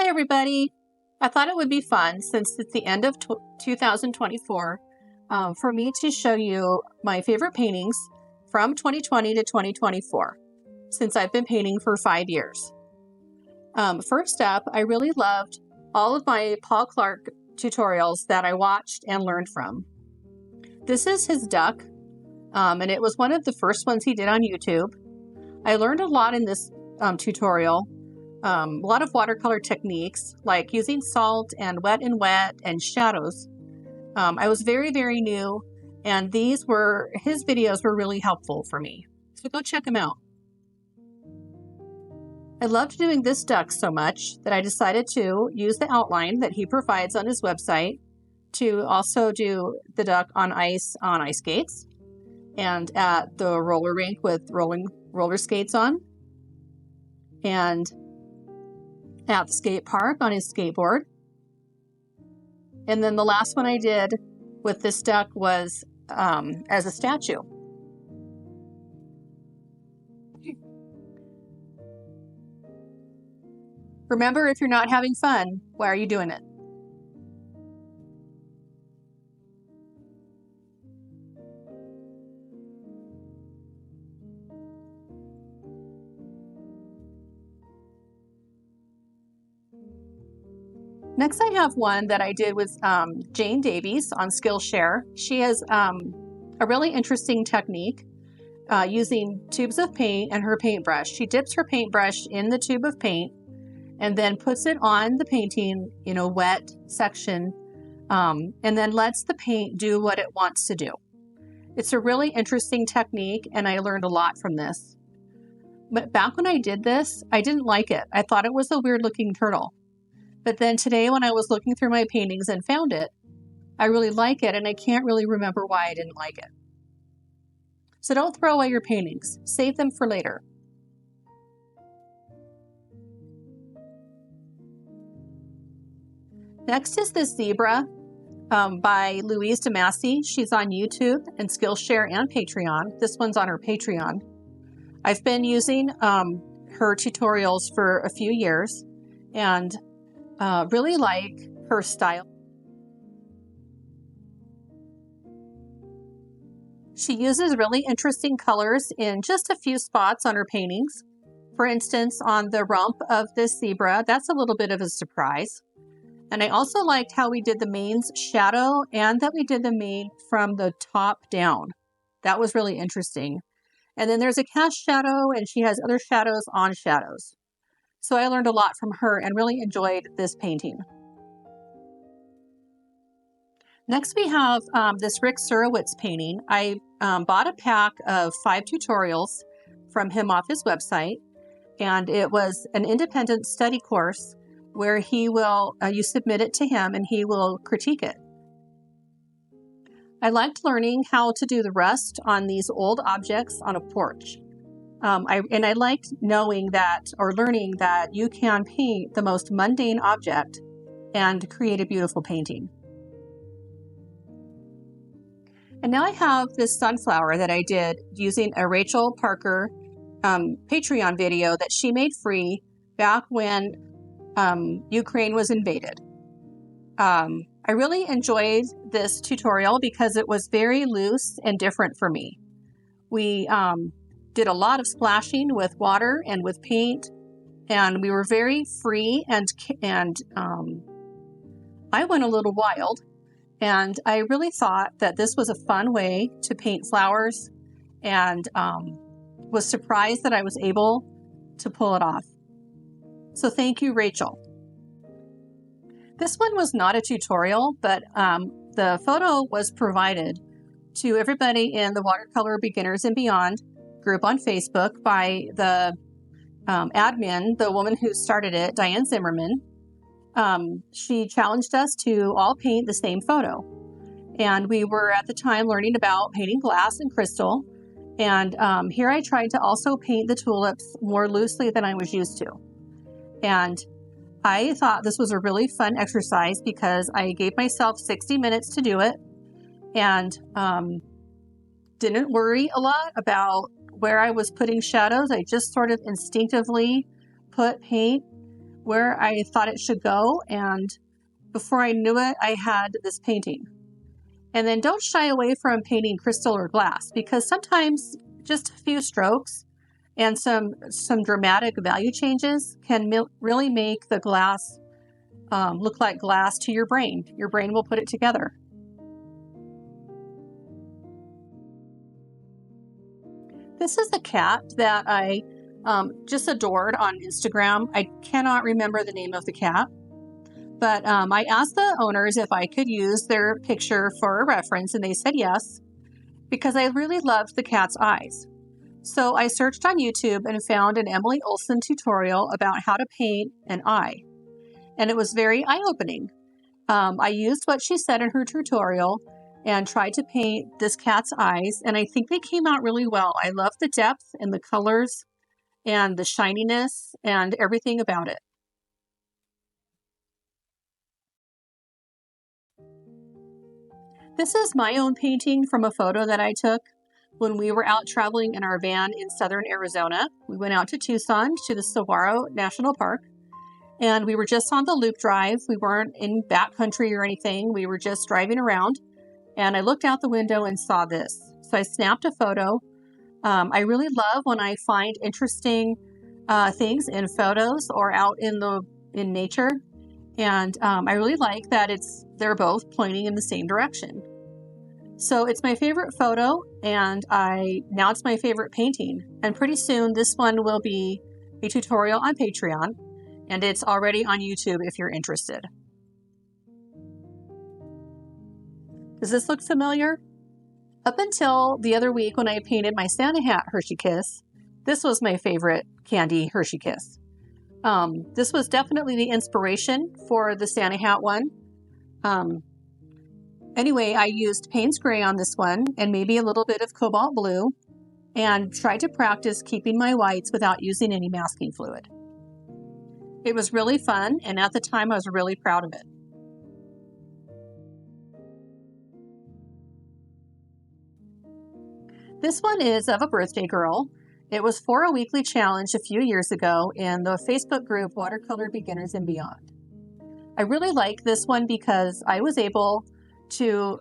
Hi everybody! I thought it would be fun, since it's the end of 2024, for me to show you my favorite paintings from 2020 to 2024, since I've been painting for 5 years. First up, I really loved all of my Paul Clark tutorials that I watched and learned from. This is his duck, and it was one of the first ones he did on YouTube. I learned a lot in this tutorial. A lot of watercolor techniques, like using salt and wet and shadows. I was very new, and his videos were really helpful for me. So go check them out. I loved doing this duck so much that I decided to use the outline that he provides on his website to also do the duck on ice skates and at the roller rink with roller skates on, and at the skate park on his skateboard. And then the last one I did with this duck was as a statue. Remember, if you're not having fun, why are you doing it? Next, I have one that I did with Jane Davies on Skillshare. She has a really interesting technique using tubes of paint and her paintbrush. She dips her paintbrush in the tube of paint and then puts it on the painting, wet section, and then lets the paint do what it wants to do. It's a really interesting technique, and I learned a lot from this. But back when I did this, I didn't like it. I thought it was a weird looking turtle. But then today, when I was looking through my paintings and found it, I really like it, and I can't really remember why I didn't like it. So don't throw away your paintings. Save them for later. Next is this zebra by Louise DeMasi. She's on YouTube and Skillshare and Patreon. This one's on her Patreon. I've been using her tutorials for a few years and really like her style. She uses really interesting colors in just a few spots on her paintings. For instance, on the rump of this zebra, that's a little bit of a surprise. And I also liked how we did the mane's shadow and that we did the mane from the top down. That was really interesting. And then there's a cast shadow, and she has other shadows on shadows. So I learned a lot from her and really enjoyed this painting. Next, we have this Rick Surowitz painting. I bought a pack of 5 tutorials from him off his website, and it was an independent study course where he will, you submit it to him and he will critique it. I liked learning how to do the rust on these old objects on a porch. I liked knowing that, or learning that, you can paint the most mundane object and create a beautiful painting. And now I have this sunflower that I did using a Rachel Parker Patreon video that she made free back when Ukraine was invaded. I really enjoyed this tutorial because it was very loose and different for me. We did a lot of splashing with water and with paint, and we were very free, and I went a little wild, and I really thought that this was a fun way to paint flowers, and was surprised that I was able to pull it off. So thank you, Rachel. This one was not a tutorial, but the photo was provided to everybody in the Watercolor Beginners and Beyond group on Facebook by the admin, the woman who started it, Diane Zimmerman. She challenged us to all paint the same photo. And we were at the time learning about painting glass and crystal. And here I tried to also paint the tulips more loosely than I was used to. And I thought this was a really fun exercise because I gave myself 60 minutes to do it, and didn't worry a lot about where I was putting shadows. I just sort of instinctively put paint where I thought it should go, and before I knew it, I had this painting. And then don't shy away from painting crystal or glass, because sometimes just a few strokes and some dramatic value changes can really make the glass look like glass to your brain. Your brain will put it together. This is a cat that I just adored on Instagram. I cannot remember the name of the cat, but I asked the owners if I could use their picture for a reference, and they said yes, because I really loved the cat's eyes. So I searched on YouTube and found an Emily Olson tutorial about how to paint an eye, and it was very eye-opening. I used what she said in her tutorial and tried to paint this cat's eyes, and I think they came out really well. I love the depth and the colors and the shininess and everything about it. This is my own painting from a photo that I took when we were out traveling in our van in southern Arizona. We went out to Tucson to the Saguaro National Park, and we were just on the loop drive. We weren't in backcountry or anything. We were just driving around, and I looked out the window and saw this. So I snapped a photo. I really love when I find interesting things in photos or out in nature, and I really like that they're both pointing in the same direction. So it's my favorite photo, and now it's my favorite painting. And pretty soon this one will be a tutorial on Patreon, and it's already on YouTube if you're interested. Does this look familiar? Up until the other week when I painted my Santa hat Hershey Kiss, this was my favorite candy Hershey Kiss. This was definitely the inspiration for the Santa hat one. Anyway, I used Payne's Gray on this one and maybe a little bit of Cobalt Blue, and tried to practice keeping my whites without using any masking fluid. It was really fun, and at the time I was really proud of it. This one is of a birthday girl. It was for a weekly challenge a few years ago in the Facebook group Watercolor Beginners and Beyond. I really like this one because I was able to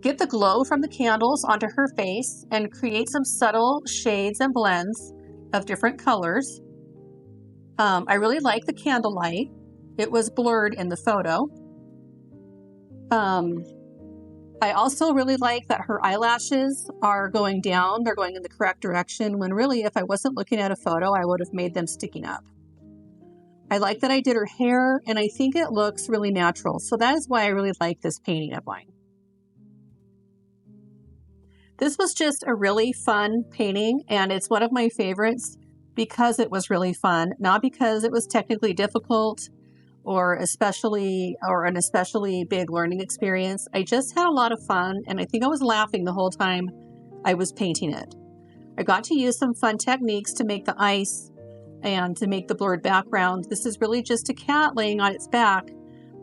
get the glow from the candles onto her face and create some subtle shades and blends of different colors. I really like the candlelight. It was blurred in the photo. I also really like that her eyelashes are going down. They're going in the correct direction, when really, if I wasn't looking at a photo, I would have made them sticking up. I like that I did her hair, and I think it looks really natural. So that is why I really like this painting of mine. This was just a really fun painting, and it's one of my favorites because it was really fun, not because it was technically difficult or an especially big learning experience. I just had a lot of fun, and I think I was laughing the whole time I was painting it. I got to use some fun techniques to make the ice and to make the blurred background. This is really just a cat laying on its back,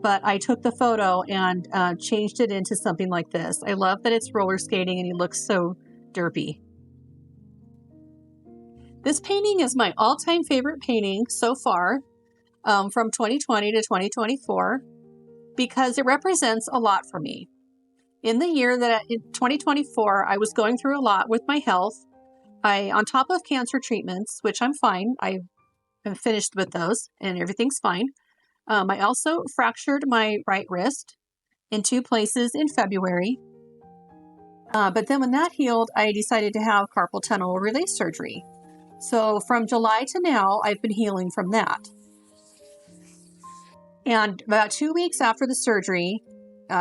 but I took the photo and changed it into something like this. I love that it's roller skating and he looks so derpy. This painting is my all-time favorite painting so far, from 2020 to 2024, because it represents a lot for me. In the year in 2024, I was going through a lot with my health. On top of cancer treatments, which I'm fine, I'm finished with those and everything's fine. I also fractured my right wrist in 2 places in February. But then when that healed, I decided to have carpal tunnel release surgery. So from July to now, I've been healing from that. And about 2 weeks after the surgery,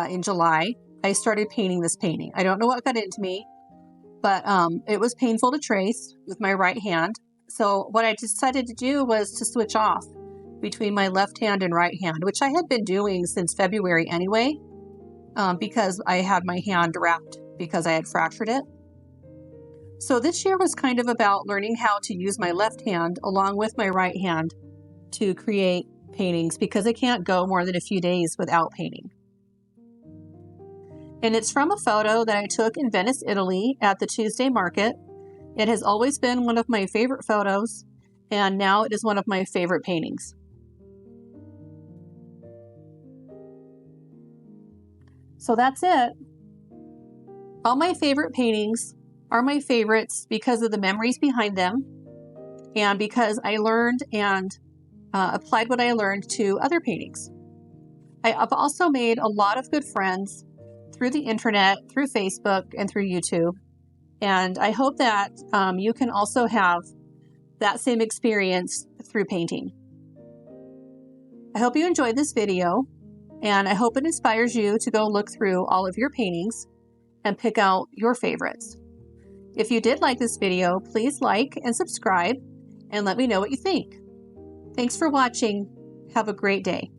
in July, I started painting this painting. I don't know what got into me, but it was painful to trace with my right hand. So what I decided to do was to switch off between my left hand and right hand, which I had been doing since February anyway, because I had my hand wrapped because I had fractured it. So this year was kind of about learning how to use my left hand along with my right hand to create paintings, because I can't go more than a few days without painting. And it's from a photo that I took in Venice, Italy at the Tuesday market. It has always been one of my favorite photos, and now it is one of my favorite paintings. So that's it. All my favorite paintings are my favorites because of the memories behind them and because I learned and applied what I learned to other paintings. I've also made a lot of good friends through the internet, through Facebook, and through YouTube. And I hope that you can also have that same experience through painting. I hope you enjoyed this video, and I hope it inspires you to go look through all of your paintings and pick out your favorites. If you did like this video, please like and subscribe and let me know what you think. Thanks for watching. Have a great day.